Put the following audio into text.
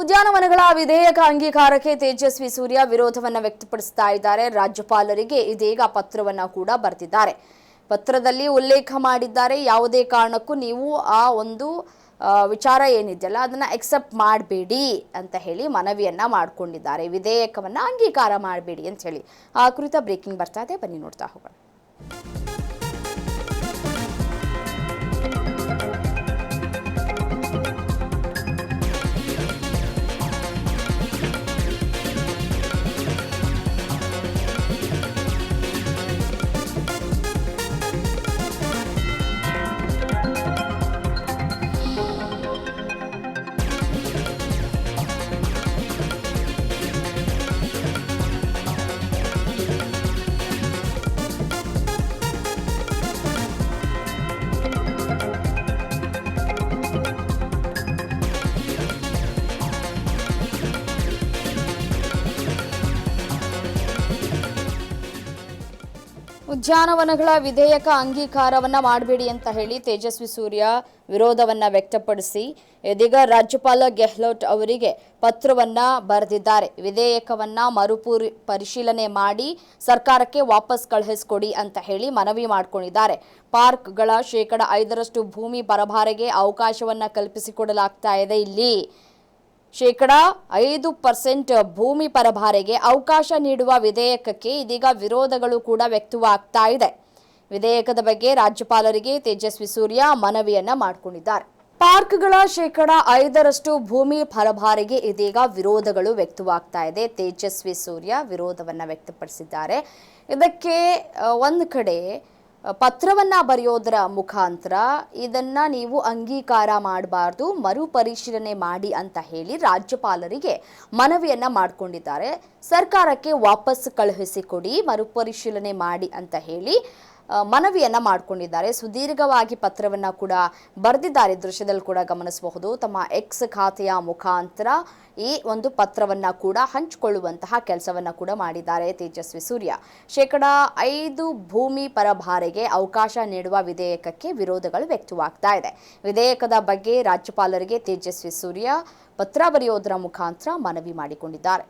ಉದ್ಯಾನವನಗಳ ವಿಧೇಯಕ ಅಂಗೀಕಾರಕ್ಕೆ ತೇಜಸ್ವಿ ಸೂರ್ಯ ವಿರೋಧವನ್ನು ವ್ಯಕ್ತಪಡಿಸ್ತಾ ಇದ್ದಾರೆ. ರಾಜ್ಯಪಾಲರಿಗೆ ಇದೀಗ ಪತ್ರವನ್ನು ಕೂಡ ಬರೆದಿದ್ದಾರೆ. ಪತ್ರದಲ್ಲಿ ಉಲ್ಲೇಖ ಮಾಡಿದ್ದಾರೆ, ಯಾವುದೇ ಕಾರಣಕ್ಕೂ ನೀವು ಆ ಒಂದು ವಿಚಾರ ಏನಿದೆಯಲ್ಲ ಅದನ್ನ ಎಕ್ಸೆಪ್ಟ್ ಮಾಡಬೇಡಿ ಅಂತ ಹೇಳಿ ಮನವಿಯನ್ನ ಮಾಡಿಕೊಂಡಿದ್ದಾರೆ. ವಿಧೇಯಕವನ್ನ ಅಂಗೀಕಾರ ಮಾಡಬೇಡಿ ಅಂತ ಹೇಳಿ ಆ ಕುರಿತ ಬ್ರೇಕಿಂಗ್ ಬರ್ತಾ ಇದೆ, ಬನ್ನಿ ನೋಡ್ತಾ ಹೋಗೋಣ. ಉದ್ಯಾನವನಗಳ ವಿಧೇಯಕ ಅಂಗೀಕಾರವನ್ನ ಮಾಡಬೇಡಿ ಅಂತ ಹೇಳಿ ತೇಜಸ್ವಿ ಸೂರ್ಯ ವಿರೋಧವನ್ನ ವ್ಯಕ್ತಪಡಿಸಿ ಇದೀಗ ರಾಜ್ಯಪಾಲ ಗೆಹ್ಲೋಟ್ ಅವರಿಗೆ ಪತ್ರವನ್ನ ಬರೆದಿದ್ದಾರೆ. ವಿಧೇಯಕವನ್ನ ಪರಿಶೀಲನೆ ಮಾಡಿ ಸರ್ಕಾರಕ್ಕೆ ವಾಪಸ್ ಕಳುಹಿಸಿಕೊಡಿ ಅಂತ ಹೇಳಿ ಮನವಿ ಮಾಡಿಕೊಂಡಿದ್ದಾರೆ. ಪಾರ್ಕ್ಗಳ 5% ಭೂಮಿ ಪರಭಾರೆಗೆ ಅವಕಾಶವನ್ನ ಕಲ್ಪಿಸಿಕೊಡಲಾಗ್ತಾ ಇದೆ. ಇಲ್ಲಿ 5% ಭೂಮಿ ಪರಭಾರೆಗೆ ಅವಕಾಶ ನೀಡುವ ವಿಧೇಯಕಕ್ಕೆ ಇದೀಗ ವಿರೋಧಗಳು ಕೂಡ ವ್ಯಕ್ತವಾಗ್ತಾ ಇದೆ. ವಿಧೇಯಕದ ಬಗ್ಗೆ ರಾಜ್ಯಪಾಲರಿಗೆ ತೇಜಸ್ವಿ ಸೂರ್ಯ ಮನವಿಯನ್ನ ಮಾಡಿಕೊಂಡಿದ್ದಾರೆ. ಪಾರ್ಕ್ಗಳ 5% ಭೂಮಿ ಪರಭಾರೆಗೆ ಇದೀಗ ವಿರೋಧಗಳು ವ್ಯಕ್ತವಾಗ್ತಾ ಇದೆ. ತೇಜಸ್ವಿ ಸೂರ್ಯ ವಿರೋಧವನ್ನ ವ್ಯಕ್ತಪಡಿಸಿದ್ದಾರೆ. ಇದಕ್ಕೆ ಒಂದು ಕಡೆ ಪತ್ರವನ್ನ ಬರೆಯೋದರ ಮುಖಾಂತರ ಇದನ್ನ ನೀವು ಅಂಗೀಕಾರ ಮಾಡಬಾರ್ದು, ಮರುಪರಿಶೀಲನೆ ಮಾಡಿ ಅಂತ ಹೇಳಿ ರಾಜ್ಯಪಾಲರಿಗೆ ಮನವಿಯನ್ನ ಮಾಡಿಕೊಂಡಿದ್ದಾರೆ. ಸರ್ಕಾರಕ್ಕೆ ವಾಪಸ್ ಕಳುಹಿಸಿಕೊಡಿ, ಮರುಪರಿಶೀಲನೆ ಮಾಡಿ ಅಂತ ಹೇಳಿ ಮನವಿಯನ್ನ ಮಾಡಿಕೊಂಡಿದ್ದಾರೆ. ಸುದೀರ್ಘವಾಗಿ ಪತ್ರವನ್ನ ಕೂಡ ಬರೆದಿದ್ದಾರೆ. ದೃಶ್ಯದಲ್ಲಿ ಕೂಡ ಗಮನಿಸಬಹುದು. ತಮ್ಮ ಎಕ್ಸ್ ಖಾತೆಯ ಮುಖಾಂತರ ಈ ಒಂದು ಪತ್ರವನ್ನ ಕೂಡ ಹಂಚಿಕೊಳ್ಳುವಂತಹ ಕೆಲಸವನ್ನ ಕೂಡ ಮಾಡಿದ್ದಾರೆ ತೇಜಸ್ವಿ ಸೂರ್ಯ. 5% ಭೂಮಿ ಪರಭಾರೆಗೆ ಅವಕಾಶ ನೀಡುವ ವಿಧೇಯಕಕ್ಕೆ ವಿರೋಧಗಳು ವ್ಯಕ್ತವಾಗ್ತಾ ಇದೆ. ವಿಧೇಯಕದ ಬಗ್ಗೆ ರಾಜ್ಯಪಾಲರಿಗೆ ತೇಜಸ್ವಿ ಸೂರ್ಯ ಪತ್ರ ಬರೆಯೋದರ ಮುಖಾಂತರ ಮನವಿ ಮಾಡಿಕೊಂಡಿದ್ದಾರೆ.